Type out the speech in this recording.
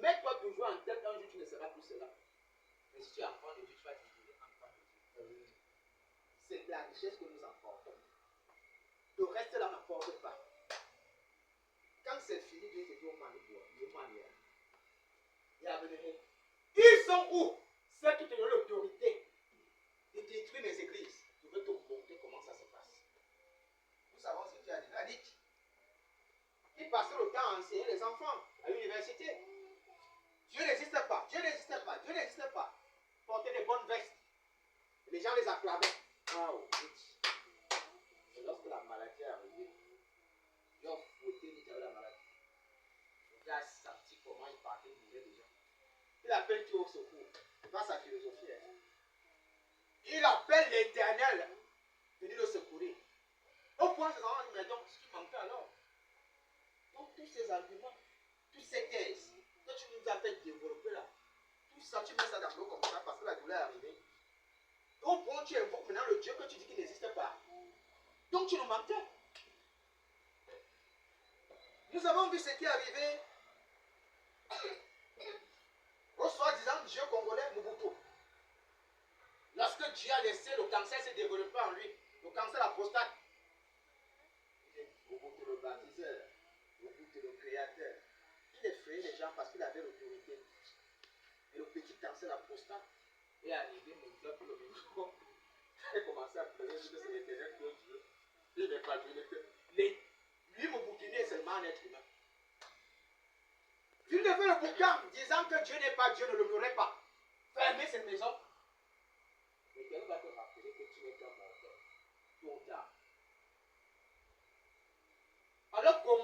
Mets-toi toujours en tête, un jour tu ne seras plus cela. Mais si tu es enfant de Dieu, tu vas devenir enfant de Dieu. C'est la richesse que nous emportons. Le reste là n'emporte pas. Quand c'est fini, Dieu te dit au manière. Ils sont où? Ceux qui te donnent l'autorité de détruire les églises. Je veux te montrer comment ça se passe. Nous savons ce qu'il a dit. Il a dit qu'il passait le temps à enseigner les enfants à l'université. Dieu n'existe pas, Dieu n'existe pas, Dieu n'existe pas. Porter des bonnes vestes. Les gens les acclamaient. Waouh, et lorsque la maladie est arrivée, Dieu a fouetté Nietzsche avec la maladie. Il a senti comment il partait mourir des gens. Il appelle Dieu au secours. C'est pas sa philosophie. Hein. Il appelle l'Éternel venir le secourir. Au point de se rendre, mais donc, ce qui manquait alors. Donc, tous ces arguments, toutes ces thèses que tu nous as fait développer là, tout ça, tu mets ça dans l'eau comme ça parce que la douleur est arrivée. Au point où tu invoques maintenant le Dieu que tu dis qu'il n'existe pas. Donc, tu nous mentais. Nous avons vu ce qui est arrivé au soi-disant Dieu congolais Mobutu. Lorsque Dieu a laissé le cancer se développer en lui, le cancer de la prostate, Mobutu le baptiseur, Mobutu le créateur, il effrayait les gens parce qu'il avait l'autorité. Et le petit cancer de la prostate est arrivé, mon Dieu, pour le micro. Il a commencé à pleurer, dit que c'est l'éternel que Dieu. Il n'est pas Dieu. Lui, Mobutu est seulement un être humain. Il devait le boucan disant que Dieu n'est pas Dieu, ne le murez pas. Fermez cette maison. Mais quelqu'un va te rappeler que tu es un mortel. Tôt ou tard. Alors comment